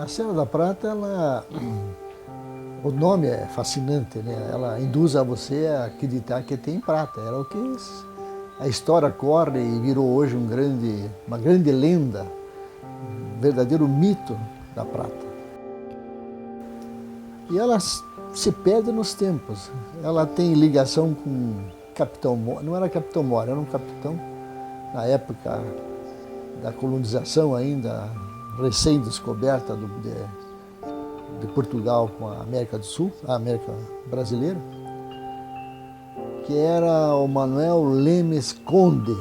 A Serra da Prata, o nome é fascinante, né? Ela induz a você a acreditar que tem prata. Era o que a história corre e virou hoje uma grande lenda, um verdadeiro mito da prata. E ela se perde nos tempos. Ela tem ligação com Capitão Mora, não era Capitão Mora, era um capitão na época da colonização ainda, recém-descoberta de Portugal com a América do Sul, a América brasileira, que era o Manuel Lemes Conde.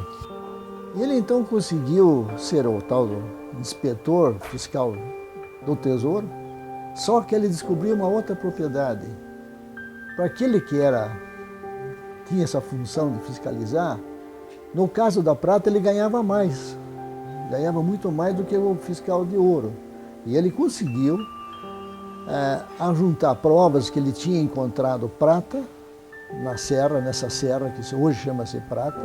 Ele então conseguiu ser o tal do inspetor fiscal do Tesouro, só que ele descobriu uma outra propriedade. Para aquele que tinha essa função de fiscalizar, no caso da prata ele ganhava mais. Ganhava muito mais do que o fiscal de ouro. E ele conseguiu ajuntar provas que ele tinha encontrado prata nessa serra, que hoje chama-se Prata.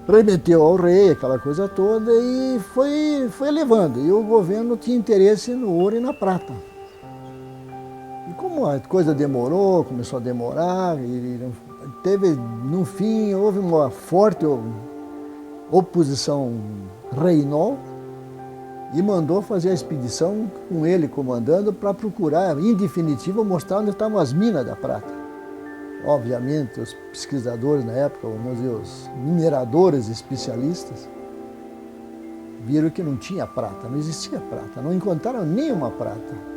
Remeteu ao rei, aquela coisa toda, e foi levando. E o governo tinha interesse no ouro e na prata. E como a coisa demorou, começou a demorar, no fim, houve uma forte oposição reinou e mandou fazer a expedição com ele comandando para procurar, em definitivo, mostrar onde estavam as minas da prata. Obviamente, os pesquisadores na época, os mineradores especialistas, viram que não tinha prata, não existia prata, não encontraram nenhuma prata.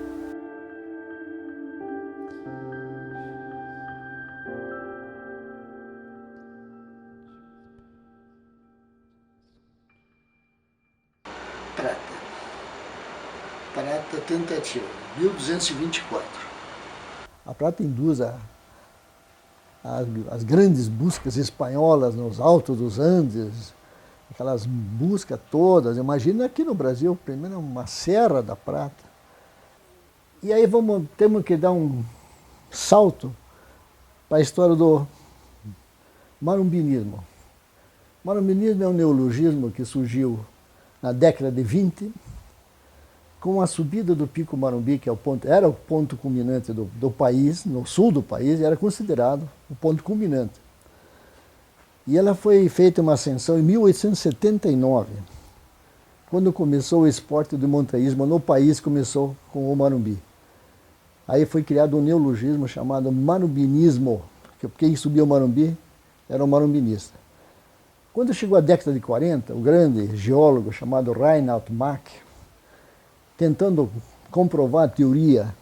Prata tentativa, 1224. A prata induz as grandes buscas espanholas nos altos dos Andes, aquelas buscas todas. Imagina aqui no Brasil, primeiro uma serra da prata. E aí temos que dar um salto para a história do marumbinismo. O marumbinismo é um neologismo que surgiu na década de 20, com a subida do Pico Marumbi, que era o ponto culminante do país, no sul do país, era considerado o ponto culminante. E ela foi feita uma ascensão em 1879, quando começou o esporte do montanhismo no país, começou com o Marumbi. Aí foi criado um neologismo chamado marumbinismo, porque quem subia o Marumbi era o marumbinista. Quando chegou a década de 40, o grande geólogo chamado Reinhard Mach, tentando comprovar a teoria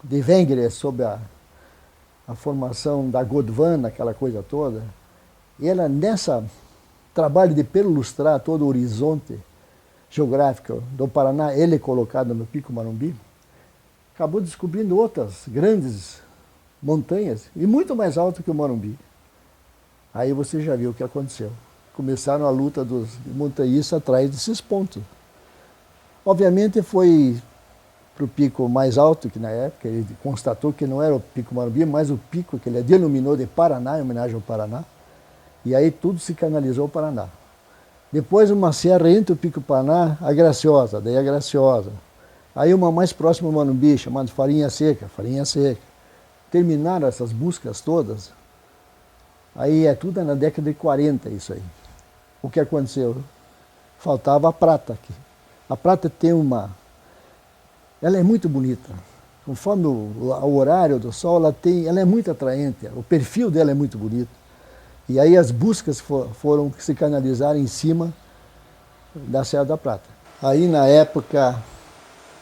de Wenger sobre a formação da Gondwana, aquela coisa toda, e ela, nessa trabalho de perlustrar todo o horizonte geográfico do Paraná, ele colocado no Pico Marumbi, acabou descobrindo outras grandes montanhas, e muito mais alto que o Marumbi. Aí você já viu o que aconteceu. Começaram a luta dos montanhistas atrás desses pontos. Obviamente foi para o pico mais alto, que na época ele constatou que não era o Pico Marumbi, mas o pico que ele denominou de Paraná, em homenagem ao Paraná. E aí tudo se canalizou ao Paraná. Depois uma serra entre o Pico Paraná, a Graciosa, daí a Graciosa. Aí uma mais próxima ao Marumbi, chamada Farinha Seca, Farinha Seca. terminaram essas buscas todas, aí é tudo na década de 40 isso aí. O que aconteceu? Faltava a prata aqui. A prata tem ela é muito bonita. Conforme o horário do sol, ela é muito atraente, o perfil dela é muito bonito. E aí as buscas foram se canalizar em cima da Serra da Prata. Aí na época,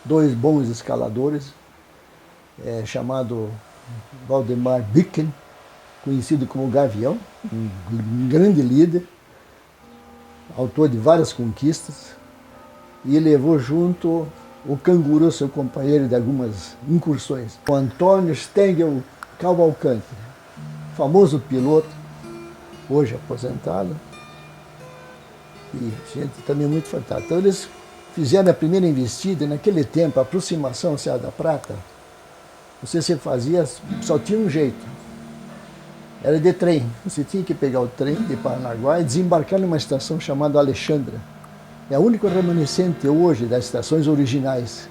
dois bons escaladores, chamado Valdemar Bicken, conhecido como Gavião, um grande líder, autor de várias conquistas, e levou junto o Canguru, seu companheiro de algumas incursões. O Antônio Stengel Cavalcante, famoso piloto, hoje aposentado, e gente também muito fantástica. Então eles fizeram a primeira investida, e naquele tempo, a aproximação à Serra da Prata, você se fazia, só tinha um jeito, era de trem. Você tinha que pegar o trem de Paranaguá e desembarcar numa estação chamada Alexandra. É a única remanescente hoje das estações originais.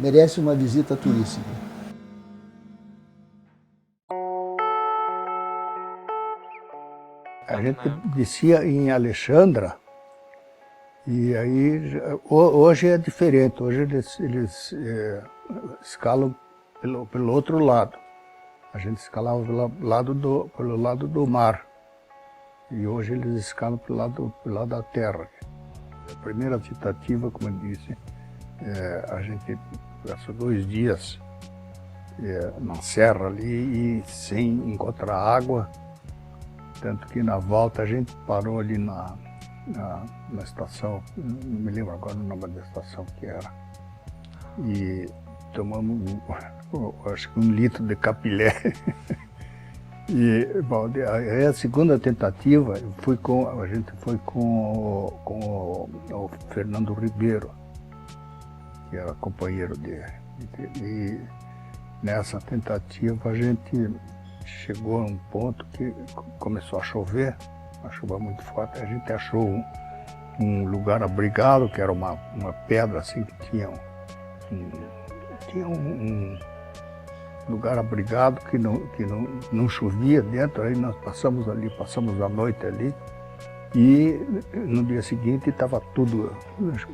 Merece uma visita turística. A gente descia em Alexandra e aí hoje é diferente. Hoje eles escalam pelo outro lado. A gente escalava pelo lado do mar. E hoje eles escalam pelo lado da terra. A primeira tentativa, como eu disse, a gente passou 2 dias na serra ali e sem encontrar água. Tanto que na volta a gente parou ali na estação, não me lembro agora o nome da estação que era. E tomamos, acho que 1 litro de capilé. E, bom, a segunda tentativa, a gente foi com o Fernando Ribeiro, que era companheiro dele. E nessa tentativa a gente chegou a um ponto que começou a chover, uma chuva muito forte. A gente achou um lugar abrigado, que era uma pedra assim que tinha um lugar abrigado que não chovia dentro. Aí nós passamos a noite ali e no dia seguinte estava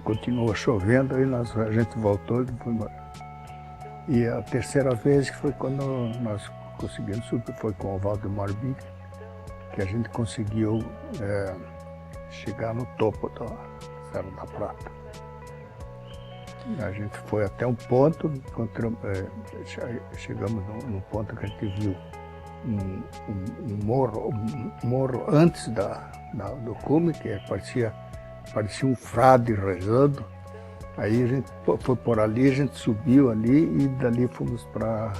continuou chovendo, aí a gente voltou e foi embora. E a terceira vez que foi quando nós conseguimos subir, foi com o Valdemar Bicken, que a gente conseguiu chegar no topo da Serra da Prata. A gente foi até um ponto, chegamos num ponto que a gente viu um morro antes do cume, que parecia um frade rezando. Aí a gente foi por ali, a gente subiu ali e dali fomos para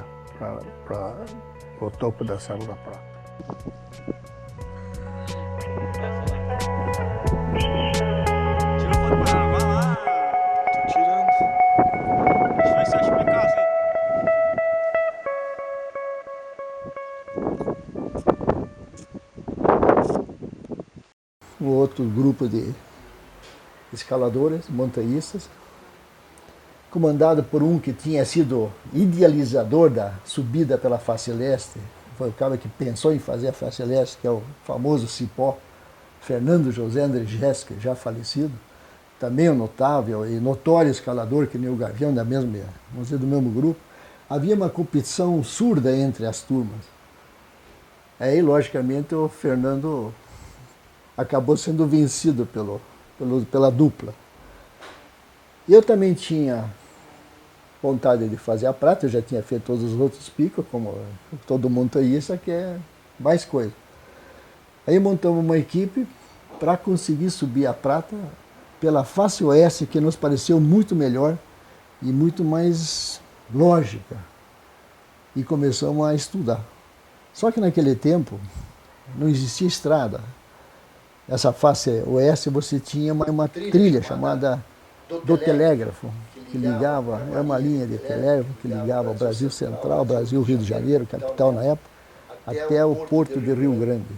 o topo da Serra da Prata. Um outro grupo de escaladores, montanhistas, comandado por um que tinha sido idealizador da subida pela face leste, foi o cara que pensou em fazer a face leste, que é o famoso cipó, Fernando José Andrzejewski, já falecido, também um notável e notório escalador, que nem o Gavião, do mesmo grupo. Havia uma competição surda entre as turmas. Aí, logicamente, o Fernando acabou sendo vencido pela dupla. Eu também tinha vontade de fazer a prata, eu já tinha feito todos os outros picos, como todo montanhista quer mais coisa. Aí montamos uma equipe para conseguir subir a prata pela face oeste, que nos pareceu muito melhor e muito mais lógica. E começamos a estudar. Só que naquele tempo não existia estrada. Essa face oeste você tinha uma trilha chamada do Telégrafo, que ligava, era uma linha de telégrafo que ligava o Brasil Central, Brasil Rio de Janeiro, capital na época, até o porto de Rio Grande,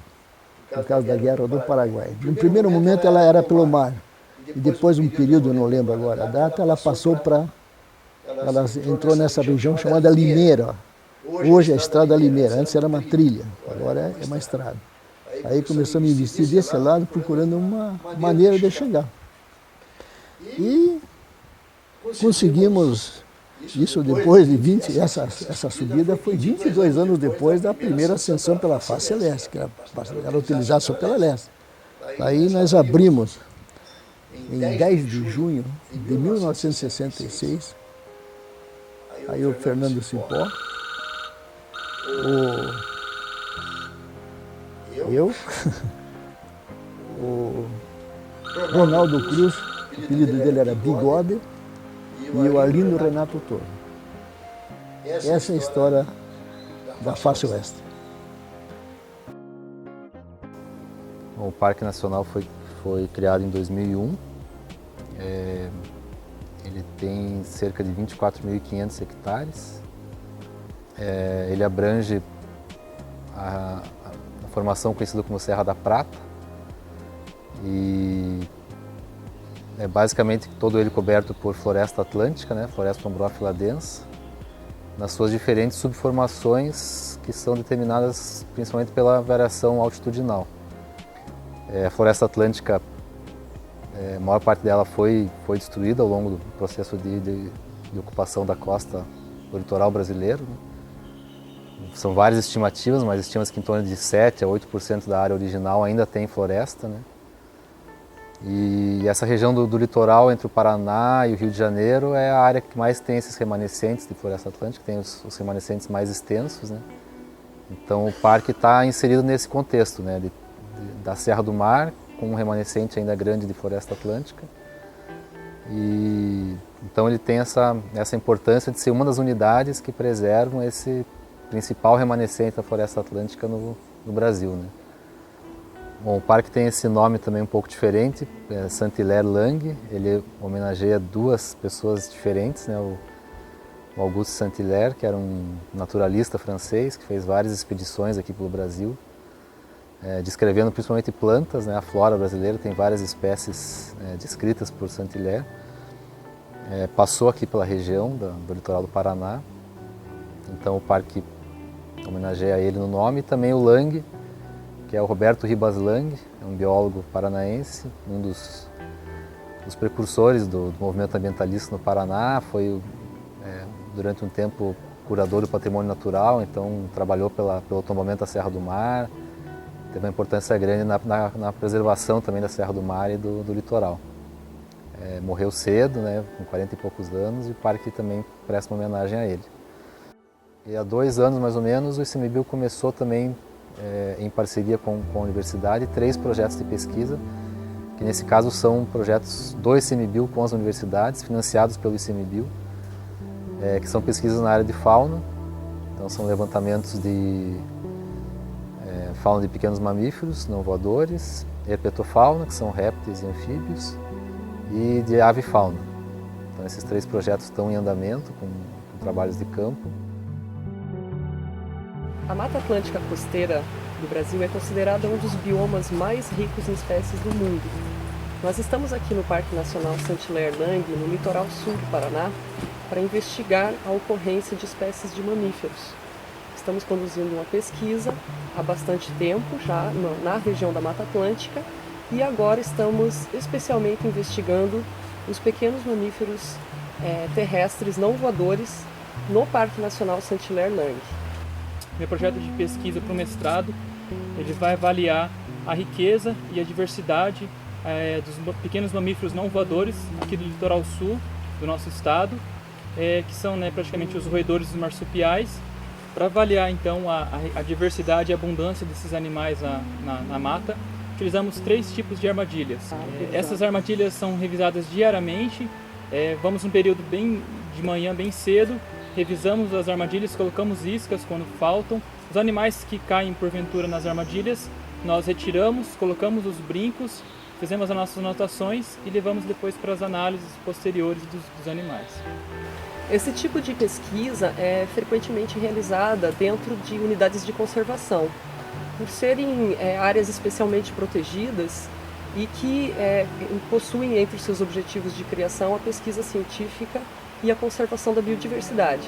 por causa da Guerra do Paraguai. No primeiro momento ela era pelo mar, e depois um período, eu não lembro agora a data, ela entrou nessa região chamada Limeira, Hoje é a Estrada Limeira, antes era uma trilha, agora é uma estrada. Aí começamos a investir desse lado, procurando uma maneira de chegar. E conseguimos isso depois de 20, essa subida foi 22 anos depois da primeira ascensão pela face leste, que era utilizada só pela leste. Aí nós abrimos, em 10 de junho de 1966, aí o Fernando Cipó, eu, o Ronaldo Cruz, o apelido dele era Bigode, e o Arlindo Renato Toro. Essa é a história da face oeste. Bom, o Parque Nacional foi criado em 2001. Ele tem cerca de 24.500 hectares. Ele abrange a formação conhecida como Serra da Prata e é basicamente todo ele coberto por floresta atlântica, né, floresta umbrófila densa, nas suas diferentes subformações que são determinadas principalmente pela variação altitudinal. A floresta atlântica, a maior parte dela foi destruída ao longo do processo de ocupação da costa do litoral brasileiro, né? São várias estimativas, mas estima-se que em torno de 7 a 8% da área original ainda tem floresta, né? E essa região do litoral entre o Paraná e o Rio de Janeiro é a área que mais tem esses remanescentes de floresta atlântica, tem os remanescentes mais extensos, né? Então o parque está inserido nesse contexto, né? Da Serra do Mar, com um remanescente ainda grande de floresta atlântica. E então ele tem essa importância de ser uma das unidades que preservam esse principal remanescente da floresta atlântica no Brasil, né? Bom, o parque tem esse nome também um pouco diferente, Saint-Hilaire Lang. Ele homenageia duas pessoas diferentes, né? O Auguste Saint-Hilaire, que era um naturalista francês que fez várias expedições aqui pelo Brasil, descrevendo principalmente plantas, né? A flora brasileira tem várias espécies descritas por Saint-Hilaire. Passou aqui pela região do litoral do Paraná, então o parque homenageia ele no nome. E também o Lang, que é o Roberto Ribas Lang, é um biólogo paranaense, um dos precursores do movimento ambientalista no Paraná, foi durante um tempo curador do patrimônio natural, então trabalhou pelo tombamento da Serra do Mar, teve uma importância grande na preservação também da Serra do Mar e do litoral. Morreu cedo, né, com 40 e poucos anos, e o parque também presta uma homenagem a ele. E há 2 anos mais ou menos o ICMBio começou também em parceria com a universidade 3 projetos de pesquisa, que nesse caso são projetos do ICMBio com as universidades, financiados pelo ICMBio, que são pesquisas na área de fauna. Então são levantamentos de fauna de pequenos mamíferos não voadores, herpetofauna, que são répteis e anfíbios, e de avifauna. Então esses 3 projetos estão em andamento com trabalhos de campo. A Mata Atlântica Costeira do Brasil é considerada um dos biomas mais ricos em espécies do mundo. Nós estamos aqui no Parque Nacional Saint-Hilaire Lang, no litoral sul do Paraná, para investigar a ocorrência de espécies de mamíferos. Estamos conduzindo uma pesquisa há bastante tempo, já na região da Mata Atlântica, e agora estamos especialmente investigando os pequenos mamíferos terrestres não voadores no Parque Nacional Saint-Hilaire Lang. Meu projeto de pesquisa para o mestrado, ele vai avaliar a riqueza e a diversidade dos pequenos mamíferos não voadores aqui do litoral sul do nosso estado, que são praticamente os roedores e os marsupiais, para avaliar então a diversidade e a abundância desses animais na mata. Utilizamos 3 tipos de armadilhas. Essas armadilhas são revisadas diariamente, vamos num período de manhã bem cedo, revisamos as armadilhas, colocamos iscas quando faltam. Os animais que caem porventura nas armadilhas, nós retiramos, colocamos os brincos, fizemos as nossas anotações e levamos depois para as análises posteriores dos animais. Esse tipo de pesquisa é frequentemente realizada dentro de unidades de conservação, por serem áreas especialmente protegidas e que possuem entre seus objetivos de criação a pesquisa científica e a conservação da biodiversidade.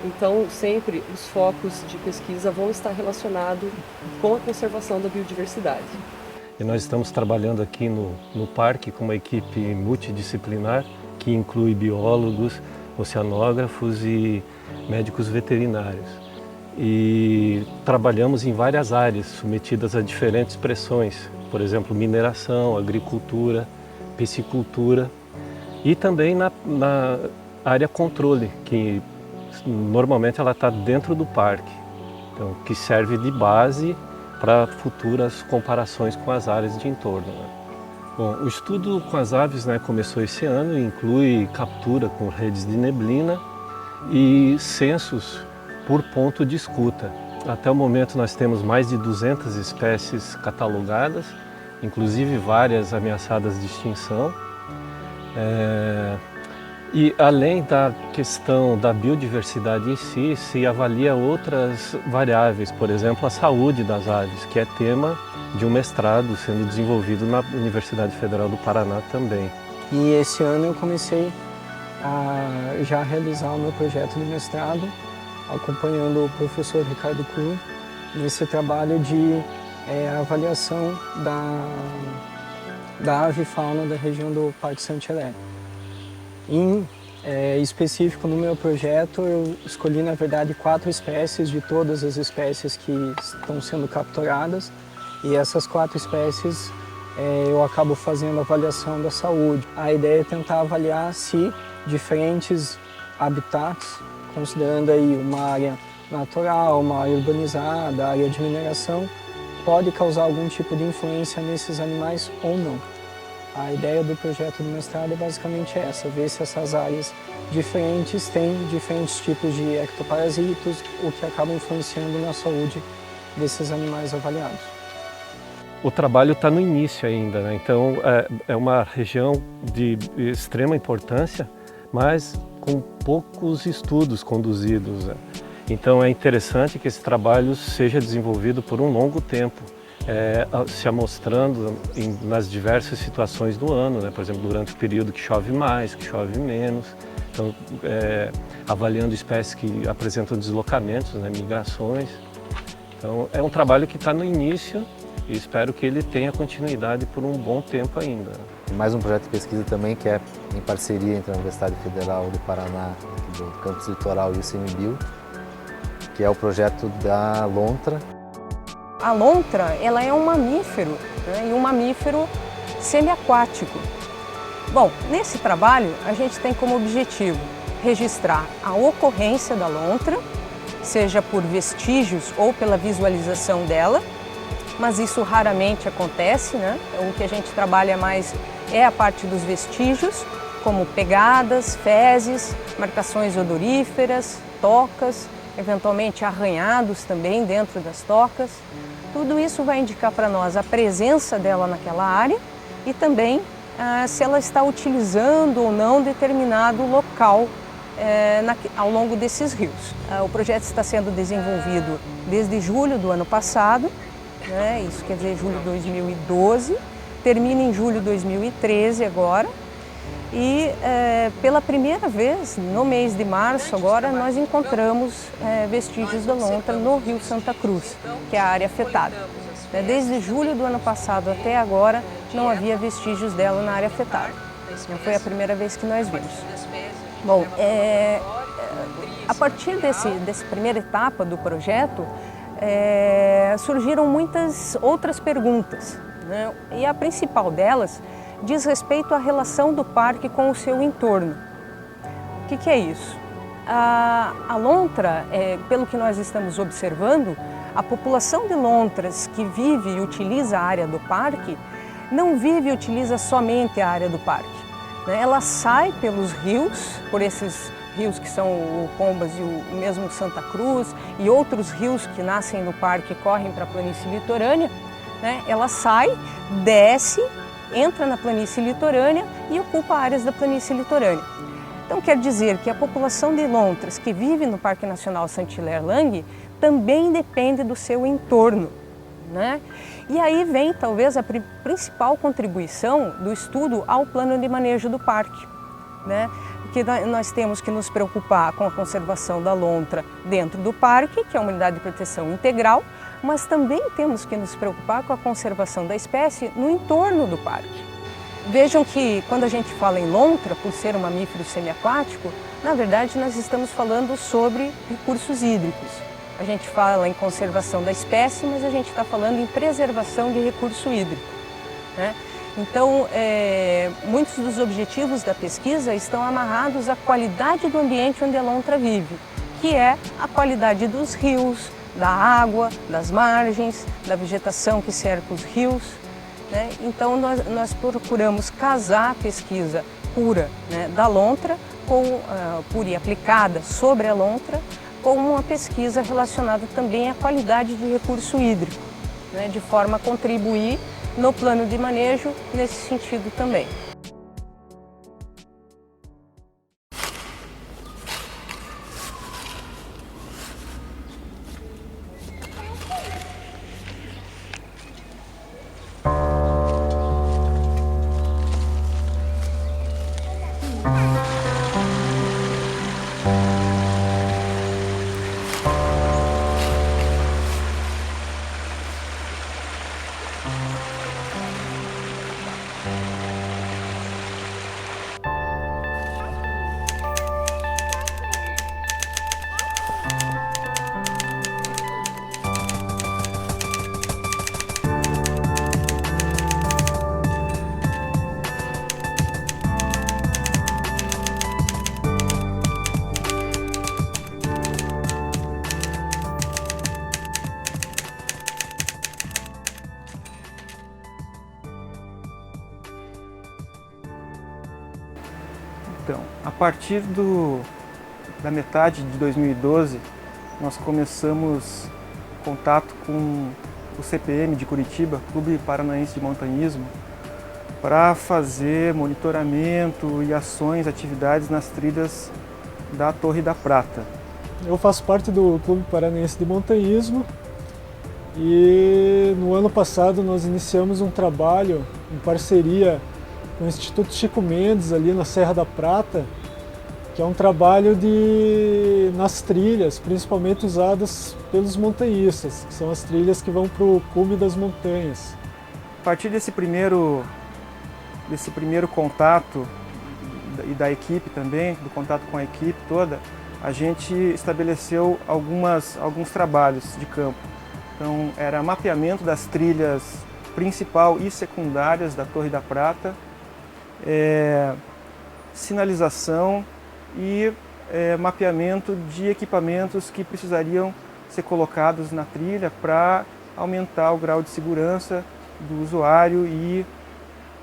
Então, sempre os focos de pesquisa vão estar relacionados com a conservação da biodiversidade. E nós estamos trabalhando aqui no parque com uma equipe multidisciplinar que inclui biólogos, oceanógrafos e médicos veterinários. E trabalhamos em várias áreas submetidas a diferentes pressões, por exemplo, mineração, agricultura, piscicultura e também na área controle, que normalmente ela está dentro do parque, então, que serve de base para futuras comparações com as áreas de entorno. Né? Bom, o estudo com as aves, né, começou esse ano e inclui captura com redes de neblina e censos por ponto de escuta. Até o momento nós temos mais de 200 espécies catalogadas, inclusive várias ameaçadas de extinção. E além da questão da biodiversidade em si, se avalia outras variáveis, por exemplo, a saúde das aves, que é tema de um mestrado sendo desenvolvido na Universidade Federal do Paraná também. E esse ano eu comecei a já realizar o meu projeto de mestrado, acompanhando o professor Ricardo Kuhn nesse trabalho de avaliação da ave e fauna da região do Parque Saint-Hilaire. Em específico no meu projeto, eu escolhi na verdade 4 espécies de todas as espécies que estão sendo capturadas, e essas 4 espécies eu acabo fazendo a avaliação da saúde. A ideia é tentar avaliar se diferentes habitats, considerando aí uma área natural, uma área urbanizada, área de mineração, pode causar algum tipo de influência nesses animais ou não. A ideia do projeto do mestrado é basicamente essa, ver se essas áreas diferentes têm diferentes tipos de ectoparasitos, o que acaba influenciando na saúde desses animais avaliados. O trabalho está no início ainda, né? Então é uma região de extrema importância, mas com poucos estudos conduzidos, né? Então é interessante que esse trabalho seja desenvolvido por um longo tempo, se amostrando nas diversas situações do ano, né? Por exemplo, durante o período que chove mais, que chove menos, então avaliando espécies que apresentam deslocamentos, né? Migrações. Então é um trabalho que está no início e espero que ele tenha continuidade por um bom tempo ainda. E mais um projeto de pesquisa também que é em parceria entre a Universidade Federal do Paraná, do Campus Litoral e o ICMBio, que é o projeto da lontra. A lontra, ela é um mamífero, né, e um mamífero semiaquático. Bom, nesse trabalho a gente tem como objetivo registrar a ocorrência da lontra, seja por vestígios ou pela visualização dela, mas isso raramente acontece, né? O que a gente trabalha mais é a parte dos vestígios, como pegadas, fezes, marcações odoríferas, tocas, eventualmente arranhados também dentro das tocas. Tudo isso vai indicar para nós a presença dela naquela área e também se ela está utilizando ou não determinado local ao longo desses rios. O projeto está sendo desenvolvido desde julho do ano passado, né? Isso quer dizer julho de 2012, termina em julho de 2013 agora. E pela primeira vez, no mês de março agora, nós encontramos vestígios da lontra no Rio Santa Cruz, que é a área afetada. Desde julho do ano passado até agora, não havia vestígios dela na área afetada. Não foi a primeira vez que nós vimos. Bom, a partir dessa primeira etapa do projeto, surgiram muitas outras perguntas, né? E a principal delas diz respeito à relação do parque com o seu entorno. O que é isso? A lontra, pelo que nós estamos observando, a população de lontras que vive e utiliza a área do parque, não vive e utiliza somente a área do parque, né? Ela sai pelos rios, por esses rios que são o Pombas e o mesmo Santa Cruz, e outros rios que nascem no parque e correm para a planície litorânea, né? Ela sai, desce, entra na planície litorânea e ocupa áreas da planície litorânea. Então quer dizer que a população de lontras que vive no Parque Nacional Saint-Hilaire-Langue também depende do seu entorno, né? E aí vem talvez a principal contribuição do estudo ao plano de manejo do parque, né? Porque nós temos que nos preocupar com a conservação da lontra dentro do parque, que é uma unidade de proteção integral, mas também temos que nos preocupar com a conservação da espécie no entorno do parque. Vejam que quando a gente fala em lontra, por ser um mamífero semiaquático, na verdade nós estamos falando sobre recursos hídricos. A gente fala em conservação da espécie, mas a gente está falando em preservação de recurso hídrico, né? Então, muitos dos objetivos da pesquisa estão amarrados à qualidade do ambiente onde a lontra vive, que é a qualidade dos rios, da água, das margens, da vegetação que cerca os rios, né? Então, nós procuramos casar a pesquisa pura, né, da lontra, pura e aplicada sobre a lontra, com uma pesquisa relacionada também à qualidade de recurso hídrico, né, de forma a contribuir no plano de manejo nesse sentido também. Então, a partir da metade de 2012, nós começamos contato com o CPM de Curitiba, Clube Paranaense de Montanhismo, para fazer monitoramento e ações, atividades nas trilhas da Torre da Prata. Eu faço parte do Clube Paranaense de Montanhismo e no ano passado nós iniciamos um trabalho em parceria com o Instituto Chico Mendes, ali na Serra da Prata, que é um trabalho nas trilhas, principalmente usadas pelos montanhistas, que são as trilhas que vão para o cume das montanhas. A partir desse primeiro contato, e da equipe também, do contato com a equipe toda, a gente estabeleceu alguns trabalhos de campo. Então, era mapeamento das trilhas principal e secundárias da Torre da Prata, sinalização e mapeamento de equipamentos que precisariam ser colocados na trilha para aumentar o grau de segurança do usuário e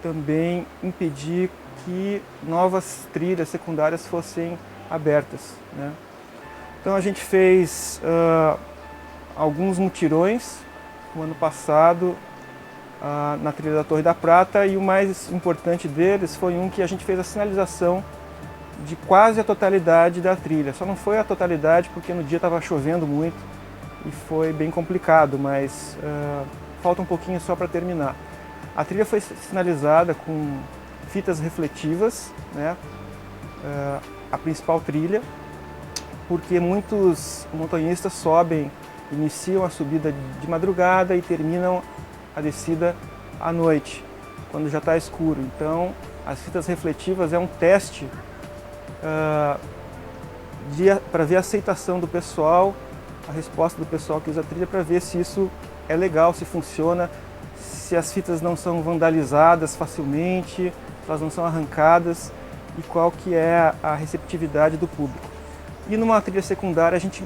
também impedir que novas trilhas secundárias fossem abertas, né? Então a gente fez alguns mutirões no ano passado na trilha da Torre da Prata, e o mais importante deles foi um que a gente fez a sinalização de quase a totalidade da trilha. Só não foi a totalidade porque no dia estava chovendo muito e foi bem complicado, mas falta um pouquinho só para terminar. A trilha foi sinalizada com fitas refletivas, né? A principal trilha, porque muitos montanhistas iniciam a subida de madrugada e terminam a descida à noite, quando já está escuro. Então, as fitas refletivas é um teste para ver a aceitação do pessoal, a resposta do pessoal que usa a trilha, para ver se isso é legal, se funciona, se as fitas não são vandalizadas facilmente, se elas não são arrancadas, e qual que é a receptividade do público. E numa trilha secundária a gente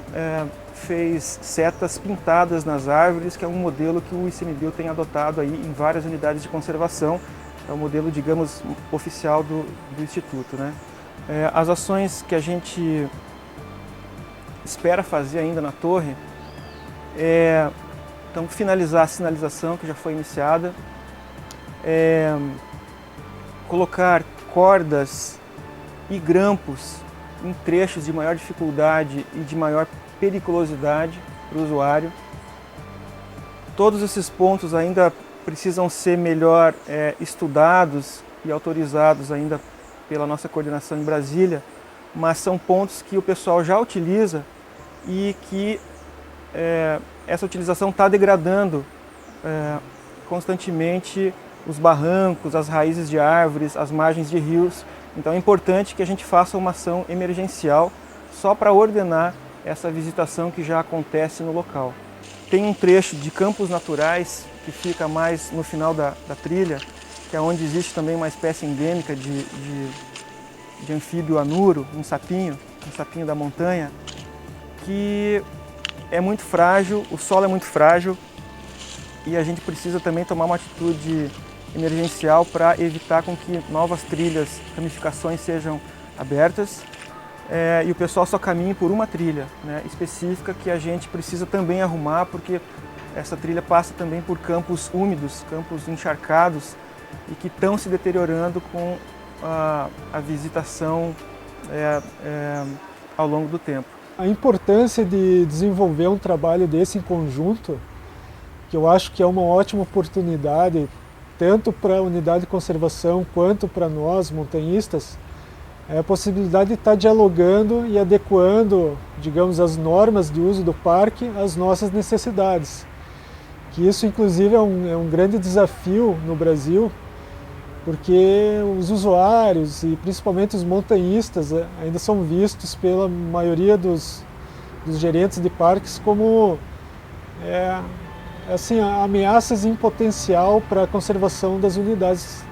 fez setas pintadas nas árvores, que é um modelo que o ICMBio tem adotado aí em várias unidades de conservação. É o modelo, digamos, oficial do Instituto, né? As ações que a gente espera fazer ainda na torre então, finalizar a sinalização que já foi iniciada, colocar cordas e grampos em trechos de maior dificuldade e de maior periculosidade para o usuário. Todos esses pontos ainda precisam ser melhor estudados e autorizados ainda pela nossa coordenação em Brasília, mas são pontos que o pessoal já utiliza e que essa utilização está degradando constantemente os barrancos, as raízes de árvores, as margens de rios. Então é importante que a gente faça uma ação emergencial só para ordenar essa visitação que já acontece no local. Tem um trecho de campos naturais que fica mais no final da trilha, que é onde existe também uma espécie endêmica de anfíbio anuro, um sapinho da montanha, que é muito frágil, o solo é muito frágil e a gente precisa também tomar uma atitude emergencial para evitar com que novas trilhas, ramificações sejam abertas e o pessoal só caminhe por uma trilha, né, específica que a gente precisa também arrumar, porque essa trilha passa também por campos úmidos, campos encharcados e que estão se deteriorando com a visitação ao longo do tempo. A importância de desenvolver um trabalho desse em conjunto, que eu acho que é uma ótima oportunidade, tanto para a unidade de conservação quanto para nós, montanhistas, é a possibilidade de estar dialogando e adequando, digamos, as normas de uso do parque às nossas necessidades. Que isso, inclusive, é um grande desafio no Brasil, porque os usuários e principalmente os montanhistas ainda são vistos pela maioria dos gerentes de parques como assim, ameaças em potencial para a conservação das unidades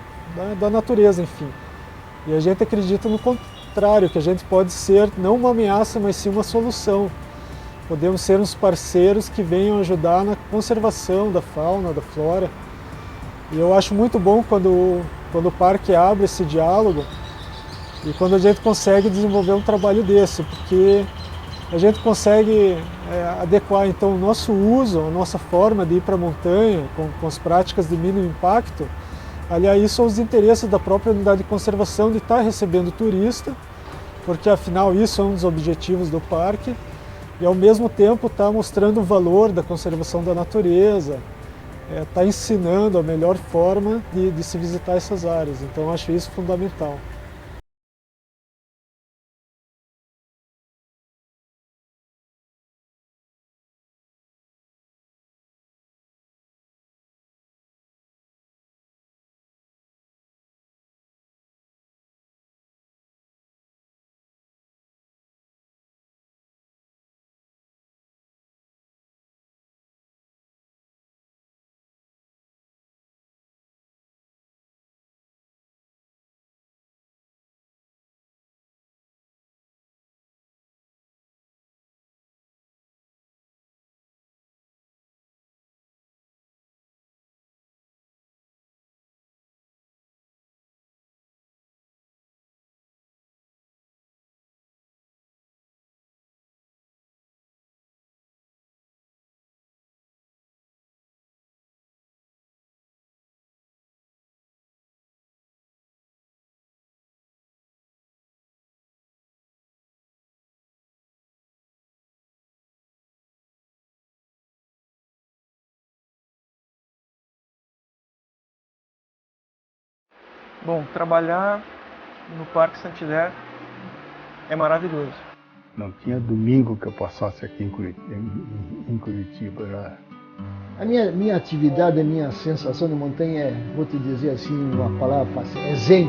da natureza, enfim. E a gente acredita no contrário, que a gente pode ser não uma ameaça, mas sim uma solução. Podemos ser uns parceiros que venham ajudar na conservação da fauna, da flora. E eu acho muito bom quando o parque abre esse diálogo e quando a gente consegue desenvolver um trabalho desse, porque a gente consegue adequar então o nosso uso, a nossa forma de ir para a montanha com as práticas de mínimo impacto, aliás isso aos interesses da própria unidade de conservação de estar recebendo turista, porque afinal isso é um dos objetivos do parque, e ao mesmo tempo está mostrando o valor da conservação da natureza, está ensinando a melhor forma de se visitar essas áreas. Então eu acho isso fundamental. Bom, trabalhar no Parque Saint-Hilaire é maravilhoso. Não tinha domingo que eu passasse aqui em Curitiba. A minha atividade, a minha sensação de montanha vou te dizer assim, uma palavra fácil, é zen.